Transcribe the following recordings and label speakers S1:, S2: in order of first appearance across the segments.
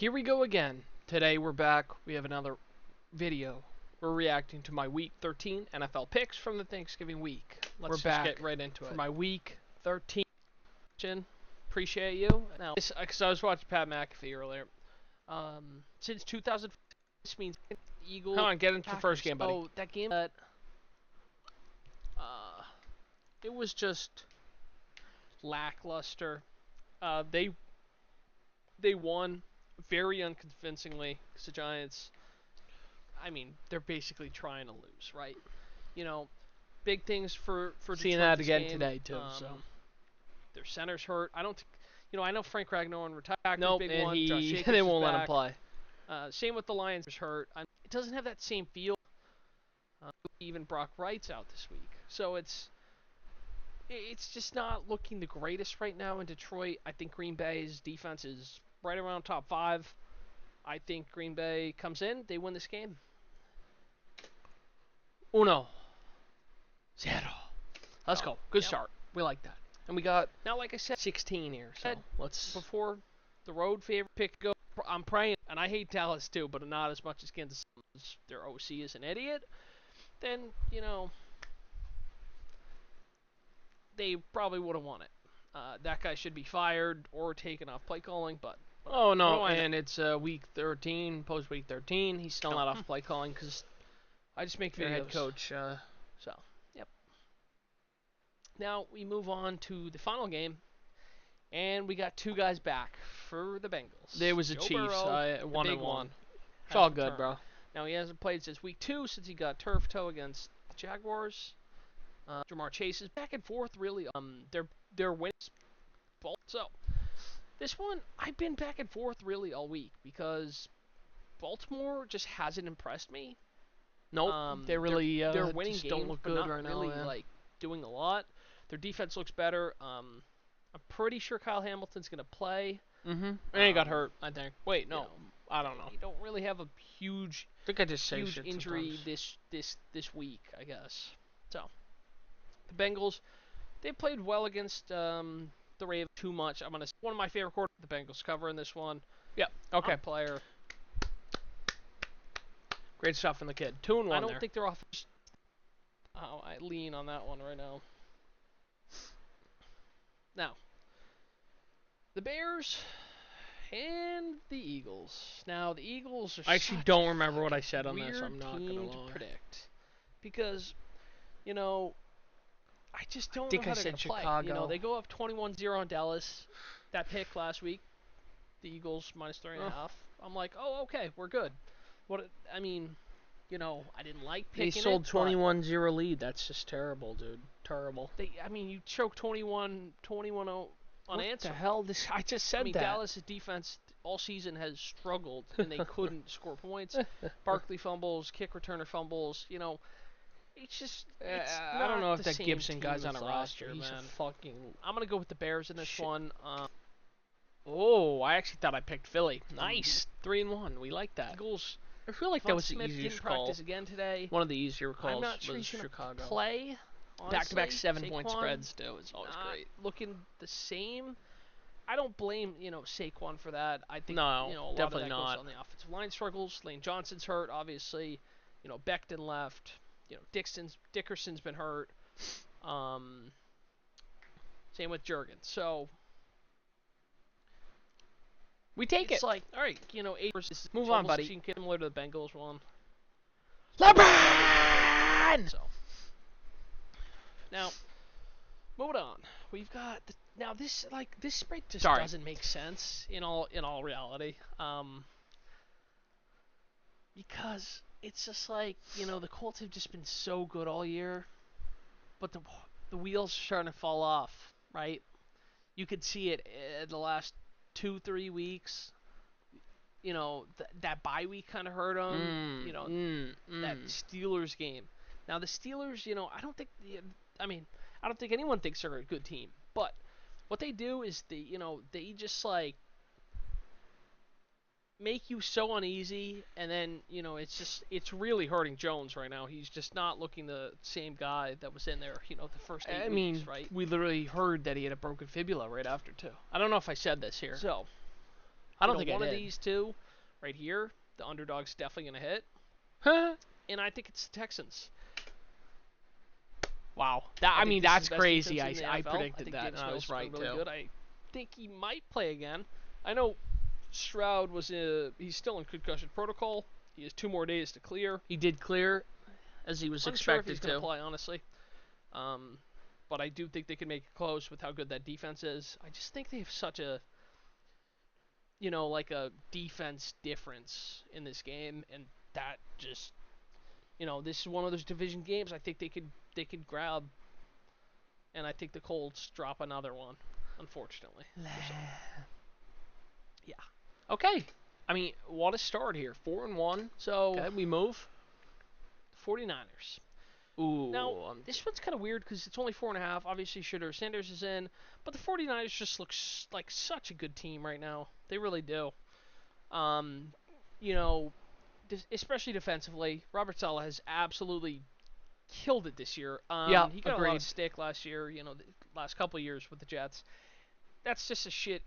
S1: Here we go again. Today we're back. We have another video. We're reacting to my Week 13 NFL picks from the Thanksgiving week. We're
S2: just
S1: back
S2: get right into
S1: for
S2: it.
S1: my Week 13. Appreciate you. Now, because I was watching Pat McAfee earlier. Since 2000, this means Eagles.
S2: Come on, get into the
S1: Packers.
S2: first game, buddy.
S1: Oh, that game. It was just lackluster. They won very unconvincingly because the Giants. I mean, they're basically trying to lose, right? You know, big things for
S2: Seeing
S1: Detroit
S2: that again
S1: game.
S2: today too.
S1: Their center's hurt. I don't think. I know Frank Ragnow retired.
S2: Nope,
S1: big
S2: and
S1: one. Josh Jacobs
S2: they
S1: is
S2: won't let him
S1: back.
S2: play.
S1: Same with the Lions is hurt. It doesn't have that same feel. Even Brock Wright's out this week, so it's just not looking the greatest right now in Detroit. I think Green Bay's defense is right around top 5. I think Green Bay comes in, they win this game.
S2: 1-0. Let's go. Good
S1: Yep.
S2: start. We like that. And we got
S1: Now, like I said,
S2: 16 here, so let's.
S1: before the road favorite pick go, I'm praying, and I hate Dallas too, but not as much as Kansas City. Their OC is an idiot. Then, they probably would have won it. That guy should be fired or taken off play calling, but
S2: Oh no,
S1: what do I know?
S2: and it's Week 13, post Week 13. He's still not off play calling because
S1: I just make
S2: their
S1: videos.
S2: head coach.
S1: So, yep. Now we move on to the final game, and we got 2 guys back for the Bengals.
S2: There was a
S1: Joe
S2: Chiefs.
S1: Burrow, the
S2: 1
S1: big
S2: and 1.
S1: one,
S2: It's
S1: has
S2: all
S1: returned.
S2: good, bro.
S1: Now he hasn't played since Week 2 since he got turf toe against the Jaguars. Jamar Chase is back and forth really. Their wins. So this one I've been back and forth really all week because Baltimore just hasn't impressed me.
S2: Nope, they really
S1: they're winning
S2: just
S1: games,
S2: don't look
S1: but
S2: good
S1: not
S2: right
S1: really
S2: now. Man.
S1: like doing a lot. Their defense looks better. I'm pretty sure Kyle Hamilton's gonna play.
S2: And he got hurt, I think. Wait, no,
S1: You know,
S2: I don't know.
S1: You don't really have a huge
S2: I think I just say
S1: huge
S2: shit
S1: injury
S2: sometimes.
S1: this week, I guess. So the Bengals, they played well against the Ravens too much. I'm gonna one of my favorite quarterbacks. The Bengals cover in this one.
S2: Yep. Okay.
S1: Player.
S2: Great stuff from the kid. 2-1
S1: I don't
S2: there.
S1: think they're off. Oh, I lean on that one right now. Now, the Bears and the Eagles. Now, the Eagles are
S2: I actually
S1: such
S2: don't
S1: a
S2: remember what I said on
S1: weird
S2: this. I'm not
S1: team
S2: gonna
S1: to
S2: lie.
S1: predict because, I just don't
S2: think
S1: know how
S2: I
S1: they're
S2: said
S1: gonna play.
S2: Chicago.
S1: They go up 21-0 on Dallas. That pick last week, the Eagles minus 3.5. I'm like, oh, okay, we're good. I didn't like picking
S2: They sold
S1: it, but
S2: 21-0 lead. That's just terrible, dude. Terrible.
S1: you choked 21-0
S2: What
S1: unanswered.
S2: the hell? I just said that.
S1: Dallas' defense all season has struggled, and they couldn't score points. Barkley fumbles, kick returner fumbles. It's just.
S2: I don't know if that Gibson guy's on a roster,
S1: He's
S2: man.
S1: a fucking. I'm gonna go with the Bears in this
S2: Shit.
S1: one.
S2: Oh, I actually thought I picked Philly. Nice. 3-1. We like that.
S1: Eagles.
S2: I feel like that
S1: Von
S2: was the
S1: Smith
S2: easiest
S1: didn't
S2: call.
S1: practice again today.
S2: One of the easier calls
S1: I'm not sure
S2: was
S1: he's gonna
S2: Chicago.
S1: play.
S2: Back-to-back
S1: honestly.
S2: 7-point
S1: Saquon,
S2: spreads, too. It's always
S1: not
S2: great.
S1: looking the same. I don't blame Saquon for that. I think
S2: No,
S1: a lot
S2: definitely
S1: of that
S2: not.
S1: goes on the offensive line struggles. Lane Johnson's hurt, obviously. Becton left. Dickerson's been hurt. Same with Jurgens. So
S2: We take
S1: it's
S2: it.
S1: like, all right, 8 versus.
S2: Move
S1: it's
S2: on,
S1: almost
S2: buddy.
S1: Similar to the Bengals one.
S2: LeBron!
S1: So now, moving on, we've got now this spread just
S2: Sorry.
S1: doesn't make sense in all reality, because it's just like the Colts have just been so good all year, but the wheels are starting to fall off, right? You could see it in the last 2-3 weeks. That bye week kind of hurt them. That Steelers game. Now the Steelers, I don't think anyone thinks they're a good team. But what they do is they just like make you so uneasy, and then it's really hurting Jones right now. He's just not looking the same guy that was in there, the first 8 weeks, right?
S2: we literally heard that he had a broken fibula right after, too. I don't know if I said this here.
S1: So
S2: I don't think I
S1: One of
S2: did.
S1: these two, right here, the underdog's definitely gonna hit,
S2: Huh?
S1: and I think it's the Texans.
S2: Wow.
S1: I think this is
S2: That's
S1: the best
S2: crazy.
S1: defense in the
S2: I
S1: NFL. I
S2: predicted
S1: think
S2: that, and
S1: Davis
S2: I
S1: Mills
S2: was
S1: has been
S2: right
S1: really
S2: too.
S1: good. I think he might play again. I know Stroud he's still in concussion protocol. He has 2 more days to clear.
S2: He did clear, as he was
S1: Unsure if he's
S2: expected
S1: going to
S2: to.
S1: play, honestly. But I do think they can make it close with how good that defense is. I just think they have such a, like a defense difference in this game, and that just, this is one of those division games. I think they could grab, and I think the Colts drop another one, unfortunately. So, yeah.
S2: Okay. I mean, what a start here. 4-1.
S1: So,
S2: Okay, we move.
S1: 49ers. Now,
S2: Ooh.
S1: this one's kind of weird because it's only 4.5. Obviously, Shedeur Sanders is in, but the 49ers just look like such a good team right now. They really do. Um, you know, especially defensively, Robert Saleh has absolutely killed it this year.
S2: Yeah,
S1: He got a lot of
S2: agreed.
S1: stick last year. The last couple of years with the Jets. That's just a shit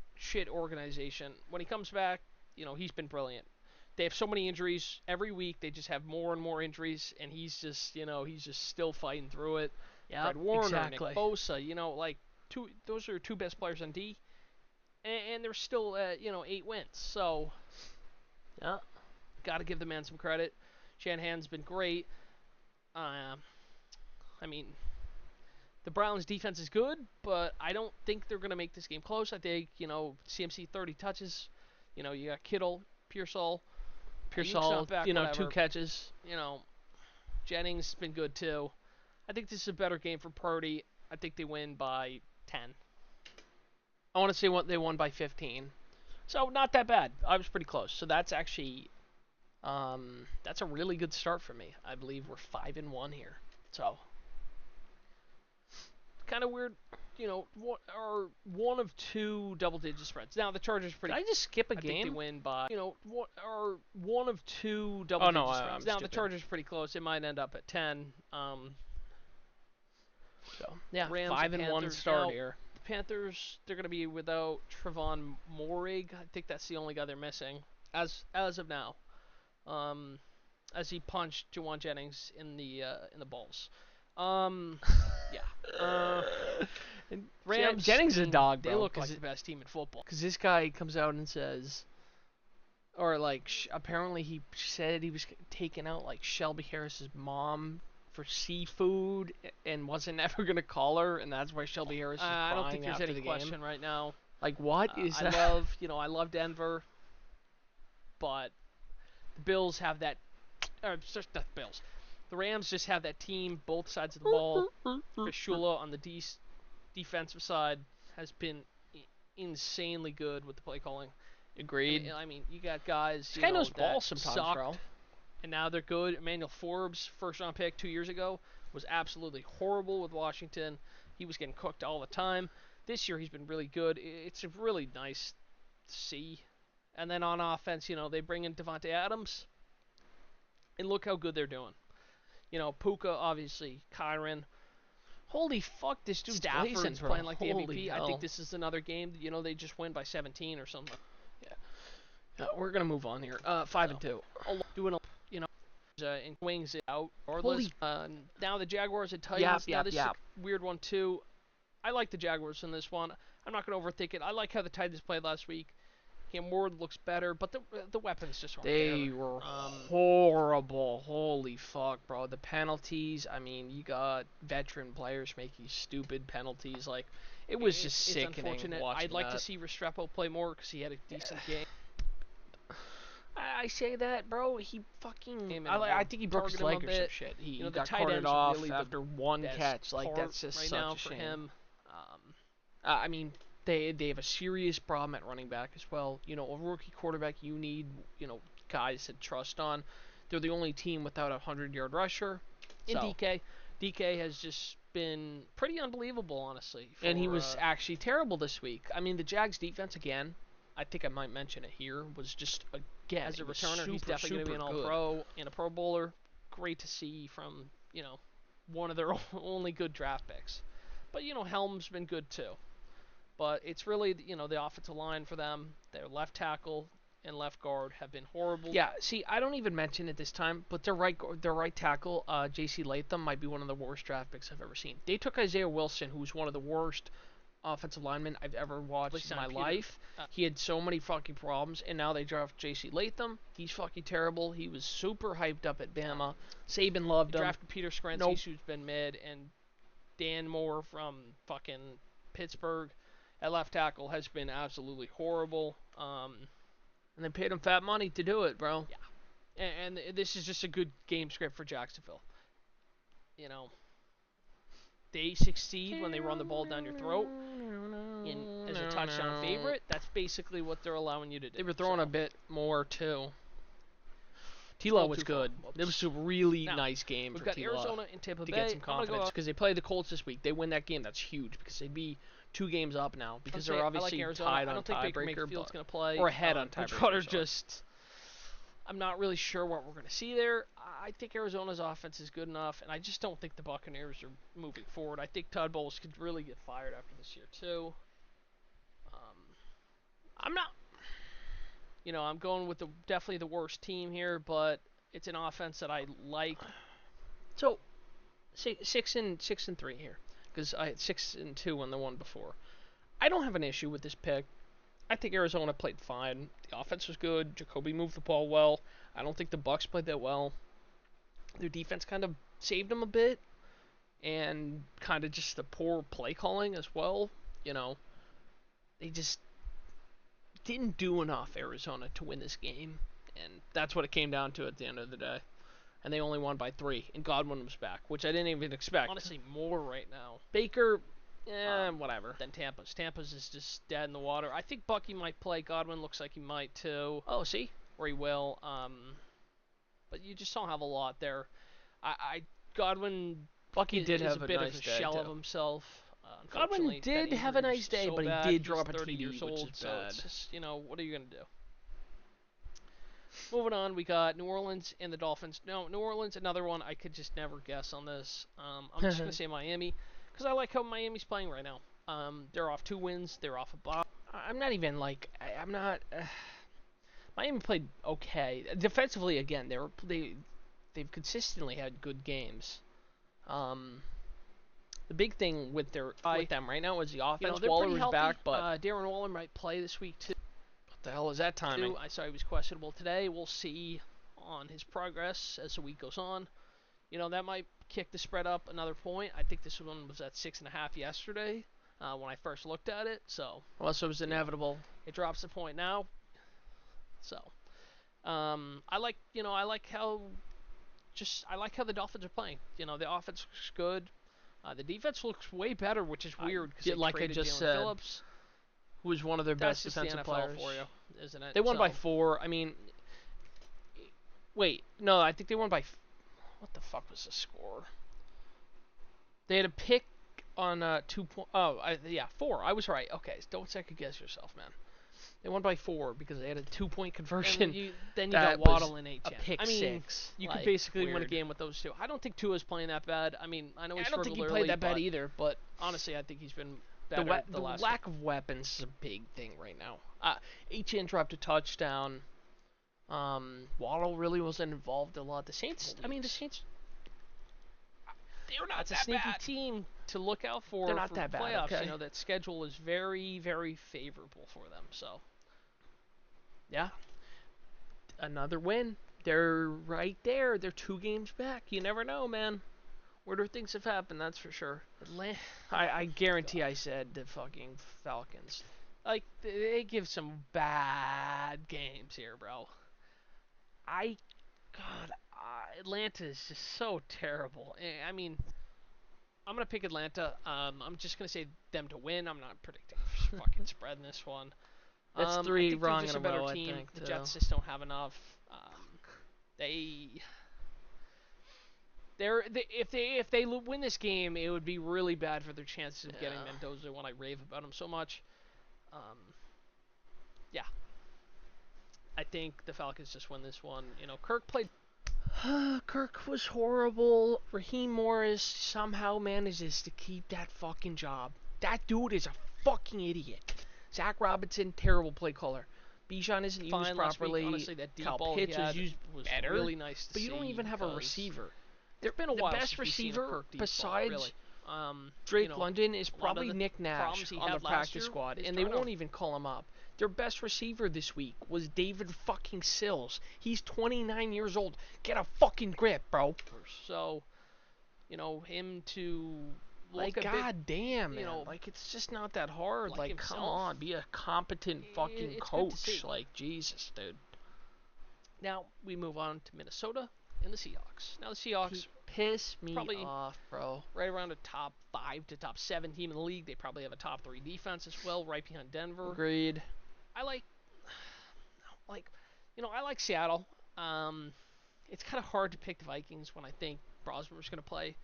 S1: organization. When he comes back, he's been brilliant. They have so many injuries every week. They just have more and more injuries, and he's just still fighting through it.
S2: Yeah,
S1: Fred Warner,
S2: exactly.
S1: Nick Bosa, like those are 2 best players on D, and they're still at 8 wins. So,
S2: yeah,
S1: got to give the man some credit. Shanahan's been great. I mean, the Browns' defense is good, but I don't think they're going to make this game close. I think, CMC 30 touches. You got Kittle, Pearsall. Ayuk's not back,
S2: 2
S1: whatever.
S2: catches.
S1: Jennings has been good too. I think this is a better game for Purdy. I think they win by 10.
S2: I want to say what they won by 15. So not that bad. I was pretty close. So that's actually, that's a really good start for me. I believe we're 5-1 here. So
S1: Kind of weird, what are one of 2 double-digit spreads. Now the Chargers are pretty.
S2: did I just skip a
S1: I
S2: game?
S1: think they win by. What are one of 2
S2: Oh
S1: double-digit
S2: no,
S1: spreads.
S2: I'm
S1: Now
S2: stupid.
S1: the Chargers are pretty close. It might end up at 10.
S2: So yeah,
S1: Rams
S2: 5-1 start
S1: now,
S2: here.
S1: The Panthers, they're going to be without Trevon Moehrig. I think that's the only guy they're missing as of now. As he punched Jawan Jennings in the balls. Yeah. Rams.
S2: Jennings is a dog, bro.
S1: They look like the best team in football.
S2: Because this guy comes out and says, or like, apparently he said he was taking out like Shelby Harris's mom for seafood and wasn't ever gonna call her, and that's why Shelby Harris is crying
S1: I don't think there's
S2: after
S1: any
S2: the
S1: question
S2: game.
S1: right now.
S2: Like, what is that?
S1: I love Denver, but the Bills have that. Just not the Bills. The Rams just have that team, both sides of the ball. Chris Shula on the defensive side has been insanely good with the play calling.
S2: Agreed.
S1: I mean, you got guys
S2: This guy knows
S1: that
S2: ball sometimes,
S1: sucked,
S2: bro.
S1: and now they're good. Emmanuel Forbes, first-round pick 2 years ago, was absolutely horrible with Washington. He was getting cooked all the time. This year he's been really good. It's really nice to see. And then on offense, they bring in Devontae Adams, and look how good they're doing. Puka, obviously, Kyron.
S2: Holy fuck, this dude's
S1: Stafford's
S2: blazing, bro.
S1: playing like the
S2: Holy
S1: MVP.
S2: hell.
S1: I think this is another game. They just win by 17 or something.
S2: Yeah, we're gonna move on here. 5-2.
S1: Doing in wings out.
S2: Holy.
S1: Now the Jaguars and Titans. Now this is
S2: Yep.
S1: a weird one too. I like the Jaguars in this one. I'm not gonna overthink it. I like how the Titans played last week. Cam Ward looks better, but the weapons just aren't there.
S2: They were horrible. Holy fuck, bro. The penalties. I mean, you got veteran players making stupid penalties. Like, it was just sickening.
S1: It's unfortunate.
S2: Watching
S1: I'd like
S2: that.
S1: to see Restrepo play more because he had a decent game.
S2: I say that, bro. He fucking.
S1: I
S2: think he broke his leg or some shit. He got carted off after one catch. Like, that's just
S1: right
S2: such
S1: now
S2: a
S1: for
S2: shame.
S1: him.
S2: I mean, they have a serious problem at running back as well. A rookie quarterback, you need guys to trust on. They're the only team without a 100-yard rusher.
S1: In
S2: So,
S1: DK has just been pretty unbelievable, honestly.
S2: and he was actually terrible this week. I mean, the Jags defense again. I think I might mention it here. Was just again
S1: as a
S2: it was
S1: returner. He's
S2: super,
S1: definitely going to be an
S2: super good.
S1: All-Pro and a Pro Bowler. Great to see from one of their only good draft picks. But Helm's been good too. But it's really, the offensive line for them. Their left tackle and left guard have been horrible.
S2: Yeah, see, I don't even mention it this time, but their right tackle, J.C. Latham, might be one of the worst draft picks I've ever seen. They took Isaiah Wilson, who's one of the worst offensive linemen I've ever watched in my life. He had so many fucking problems, and now they draft J.C. Latham. He's fucking terrible. He was super hyped up at Bama. Saban loved him.
S1: Drafted Peter Scrensey, who's been mid, and Dan Moore from fucking Pittsburgh at left tackle has been absolutely horrible.
S2: And they paid him fat money to do it, bro.
S1: Yeah. And this is just a good game script for Jacksonville. They succeed when they run the ball down your throat as a touchdown favorite. That's basically what they're allowing you to do.
S2: They were throwing a bit more, too. T-Law was good. It was a really nice game for T-Law.
S1: We've got Arizona and Tampa Bay.
S2: To get some confidence, because they play the Colts this week. They win that game, that's huge, because they'd be 2 games up now, because they're obviously tied on tiebreaker.
S1: I don't think Baker Mayfield's going to play.
S2: Or ahead on tiebreaker.
S1: I'm not really sure what we're going to see there. I think Arizona's offense is good enough, and I just don't think the Buccaneers are moving forward. I think Todd Bowles could really get fired after this year, too. I'm not... I'm going with definitely the worst team here, but it's an offense that I like.
S2: So, 6-3 here, because I had 6-2 on the one before. I don't have an issue with this pick. I think Arizona played fine. The offense was good. Jacoby moved the ball well. I don't think the Bucs played that well. Their defense kind of saved them a bit, and kind of just the poor play calling as well. They just didn't do enough, Arizona, to win this game, and that's what it came down to at the end of the day. And they only won by 3, and Godwin was back, which I didn't even expect.
S1: Honestly, more right now.
S2: Baker, whatever.
S1: Than Tampa's. Tampa's is just dead in the water. I think Bucky might play. Godwin looks like he might too.
S2: Oh, see?
S1: Or he will. But you just don't have a lot there. Godwin.
S2: Bucky did have
S1: a bit
S2: nice
S1: of a shell
S2: too.
S1: of himself.
S2: Godwin did have a nice day, but he did drop a TD,
S1: years old,
S2: which is bad.
S1: So it's just, what are you going to do? Moving on, we got New Orleans and the Dolphins. No, New Orleans, another one I could just never guess on this. I'm just going to say Miami, because I like how Miami's playing right now. They're off 2 wins. They're off a bye.
S2: I'm not even like, I'm not... Miami played okay. Defensively, again, they've consistently had good games. The big thing with them right now is the offense. Waller was back, but
S1: Darren Waller might play this week too.
S2: What the hell is that timing?
S1: I saw he was questionable today. We'll see on his progress as the week goes on. That might kick the spread up another point. I think this one was at 6.5 yesterday when I first looked at it. So
S2: it was inevitable.
S1: It drops a point now. So I like how the Dolphins are playing. The offense looks good. The defense looks way better, which is weird because
S2: like I just said, Phillips, who was one of their best defensive players
S1: for you, isn't it?
S2: They won by 4. I mean, wait, no, I think they won by. What the fuck was the score? They had a pick on 2 point. Oh, 4. I was right. Okay, don't second guess yourself, man. They won by 4 because they had a 2-point conversion.
S1: Then you got Waddle and
S2: a pick 6.
S1: You could basically win a game with those 2. I don't think Tua's playing that bad. I mean, I know he struggled early. I don't think he played that bad either, but
S2: honestly,
S1: I think he's been better
S2: the lack of weapons is a big thing right now. Etienne dropped a touchdown. Waddle really wasn't involved a lot. The Saints, they're not
S1: That's a sneaky team to look out for.
S2: They're not that bad.
S1: Playoffs.
S2: Okay.
S1: That schedule is very, very favorable for them. So.
S2: Yeah. Another win. They're right there. They're 2 games back. You never know, man. Weirder things have happened, that's for sure. I guarantee I said the fucking Falcons.
S1: Like, they give some bad games here, bro. Atlanta is just so terrible. I mean, I'm going to pick Atlanta. I'm just going to say them to win. I'm not predicting fucking spread in this one.
S2: That's 3 wrong in a row,
S1: I think.
S2: The
S1: Jets just don't have enough. If they win this game, it would be really bad for their chances of getting Mendoza when I rave about him so much. Yeah. I think the Falcons just win this one. Kirk played.
S2: Kirk was horrible. Raheem Morris somehow manages to keep that fucking job. That dude is a fucking idiot. Zach Robinson, terrible play caller. Bijan isn't used
S1: Fine last week.
S2: properly.
S1: Honestly, that deep
S2: Kyle
S1: ball he
S2: Pitts was
S1: had
S2: used
S1: was
S2: better.
S1: really nice to
S2: But you don't
S1: see
S2: even have a
S1: because
S2: receiver.
S1: it's been a
S2: The
S1: while
S2: best
S1: since we've seen a
S2: receiver
S1: Kirk deep ball,
S2: besides
S1: really.
S2: Drake
S1: You know,
S2: London is
S1: a lot of
S2: probably
S1: the
S2: Nick Nash
S1: problems he
S2: on the
S1: had last
S2: practice
S1: year
S2: squad,
S1: is
S2: and they won't
S1: turnover.
S2: even call him up. Their best receiver this week was David fucking Sills. He's 29 years old. Get a fucking grip, bro.
S1: So, him to
S2: Like,
S1: look a bit,
S2: god damn,
S1: you
S2: man.
S1: know,
S2: Like, it's just not that hard.
S1: like
S2: Like, come
S1: himself.
S2: on. Be a competent fucking
S1: It's good to see.
S2: coach. Like, Jesus, dude.
S1: Now we move on to Minnesota and the Seahawks. Now the Seahawks
S2: Piss me
S1: probably
S2: off, bro.
S1: right around a top 5 to top 7 team in the league. They probably have a top 3 defense as well, right behind Denver.
S2: Agreed.
S1: I I like Seattle. It's kind of hard to pick the Vikings when I think Brosmer's going to play.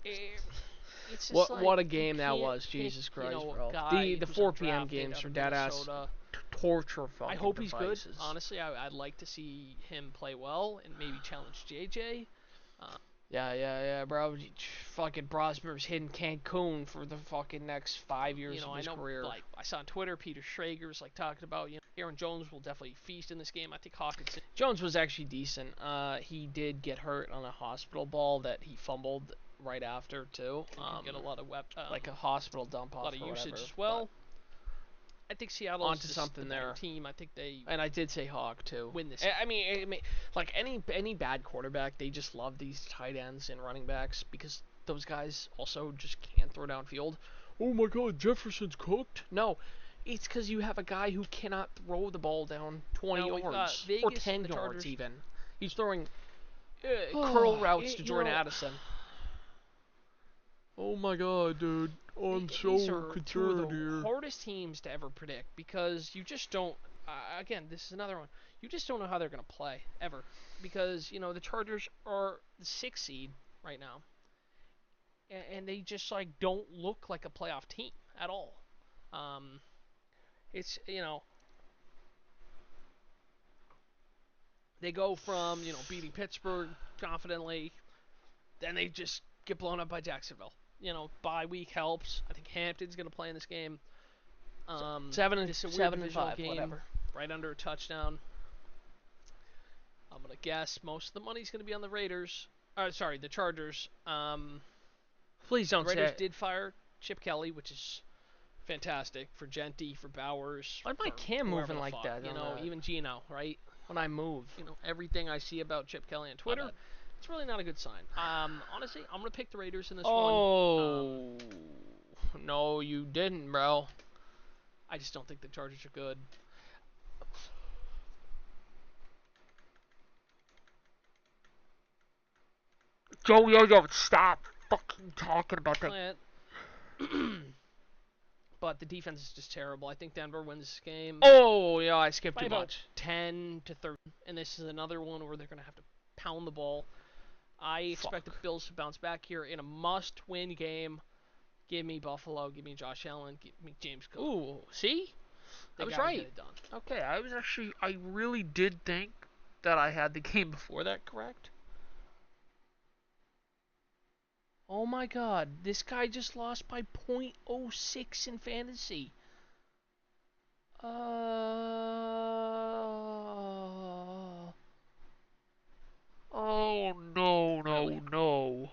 S1: It's just
S2: What a
S1: you
S2: game that
S1: can't
S2: was,
S1: pick,
S2: Jesus Christ,
S1: a
S2: bro.
S1: guy
S2: The
S1: who's
S2: 4 p.m.
S1: undrafted
S2: games
S1: out
S2: are
S1: of
S2: dead ass
S1: Minnesota.
S2: torture fucking
S1: I hope he's good.
S2: devices.
S1: Honestly, I'd like to see him play well and maybe challenge JJ.
S2: Yeah, bro. Fucking Brosmer's hitting Cancun for the fucking next 5 years of
S1: I
S2: his
S1: know,
S2: career.
S1: like I saw on Twitter, Peter Schrager's like talking about, Aaron Jones will definitely feast in this game. I think Hawkinson.
S2: Jones was actually decent. He did get hurt on a hospital ball that he fumbled right after too.
S1: Can get a lot of
S2: like a hospital dump off
S1: a lot of
S2: or
S1: usage
S2: whatever,
S1: as well. I think Seattle's
S2: onto
S1: just
S2: something
S1: the better
S2: there.
S1: team. I think they
S2: And I did say Hawk too.
S1: win this.
S2: I mean, like any bad quarterback, they just love these tight ends and running backs because those guys also just can't throw downfield. Oh my God, Jefferson's cooked. No, it's because you have a guy who cannot throw the ball down 20
S1: Now we've got
S2: yards
S1: Vegas
S2: or
S1: and
S2: 10
S1: the
S2: yards
S1: Chargers.
S2: even. He's throwing curl routes to
S1: You
S2: Jordan
S1: know,
S2: Addison. Oh my God, dude. I'm
S1: these are two of the hardest teams to ever predict because you just don't. Again, this is another one. You just don't know how they're going to play ever because the Chargers are the 6th seed right now, and they just like don't look like a playoff team at all. It's they go from beating Pittsburgh confidently, then they just get blown up by Jacksonville. Bye week helps. I think Hampton's going to play in this game.
S2: Seven
S1: This is a
S2: and
S1: divisional
S2: five,
S1: game,
S2: whatever.
S1: right under a touchdown. I'm gonna guess most of the money's gonna be on the Raiders. Sorry, the Chargers.
S2: Please don't
S1: The Raiders
S2: say.
S1: did fire Chip Kelly, which is fantastic for Genty, for Bowers.
S2: Why am I
S1: for
S2: cam
S1: whoever
S2: moving
S1: the
S2: like
S1: fuck,
S2: that?
S1: even Gino, right?
S2: When I move.
S1: Everything I see about Chip Kelly on Twitter,
S2: bad.
S1: it's really not a good sign. Honestly, I'm gonna pick the Raiders in this one.
S2: Oh, no, you didn't, bro.
S1: I just don't think the Chargers are good.
S2: Yo, stop fucking talking about that.
S1: But the defense is just terrible. I think Denver wins this game.
S2: Oh, yeah, I skipped
S1: by
S2: too
S1: about
S2: much.
S1: 10 to 30, and this is another one where they're going to have to pound the ball. I expect the Bills to bounce back here in a must-win game. Give me Buffalo, give me Josh Allen, give me James Cook.
S2: Ooh, see?
S1: They
S2: I was
S1: gotta
S2: right.
S1: Get it done.
S2: Okay, I really did think that I had the game before that correct. Oh my God, this guy just lost by .06 in fantasy. Oh no,
S1: Really?
S2: no.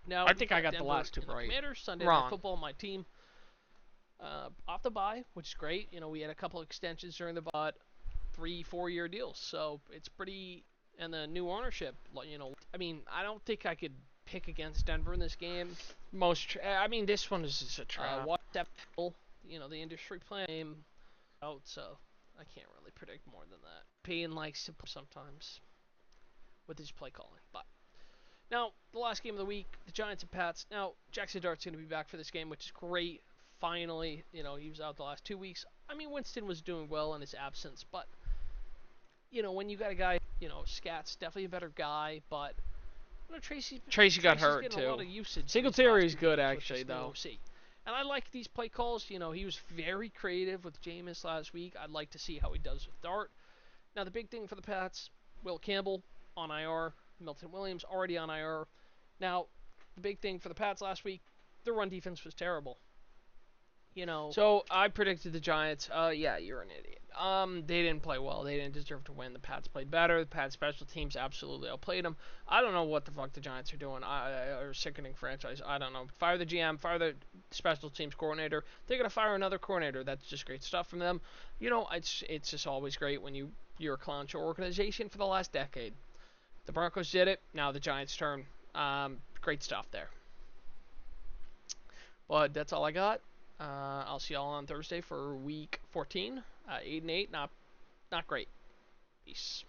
S1: Now
S2: I think I got
S1: Denver
S2: the last two
S1: and the
S2: right.
S1: Commanders, Sunday
S2: Wrong.
S1: Night Football, my team. Off the bye, which is great. We had a couple extensions during the bye, 3-4 year deals, so it's pretty. And the new ownership, I mean, I don't think I could pick against Denver in this game.
S2: I mean, this one is just a trap.
S1: What that, the industry plan out, so I can't really predict more than that. Payne likes to play sometimes with his play calling, but. Now, the last game of the week, the Giants and Pats. Now, Jackson Dart's going to be back for this game, which is great. Finally, he was out the last 2 weeks. I mean, Winston was doing well in his absence, but, when you got a guy, Scat's definitely a better guy, but, Tracy
S2: got hurt,
S1: getting
S2: too.
S1: a lot of usage.
S2: Singletary's good,
S1: games,
S2: actually, though.
S1: And I like these play calls. He was very creative with Jameis last week. I'd like to see how he does with Dart. Now, the big thing for the Pats, Will Campbell on IR. Milton Williams already on IR. Now, the big thing for the Pats last week, their run defense was terrible.
S2: You know,
S1: So I predicted the Giants. Yeah, you're an idiot. They didn't play well. They didn't deserve to win. The Pats played better. The Pats special teams absolutely outplayed them. I don't know what the fuck the Giants are doing. Are a sickening franchise. I don't know. Fire the GM. Fire the special teams coordinator. They're gonna fire another coordinator. That's just great stuff from them. You know, it's just always great when you're a clown show organization for the last decade. The Broncos did it. Now the Giants' turn. Great stuff there. But that's all I got. I'll see y'all on Thursday for week 14. 8-8, not great. Peace.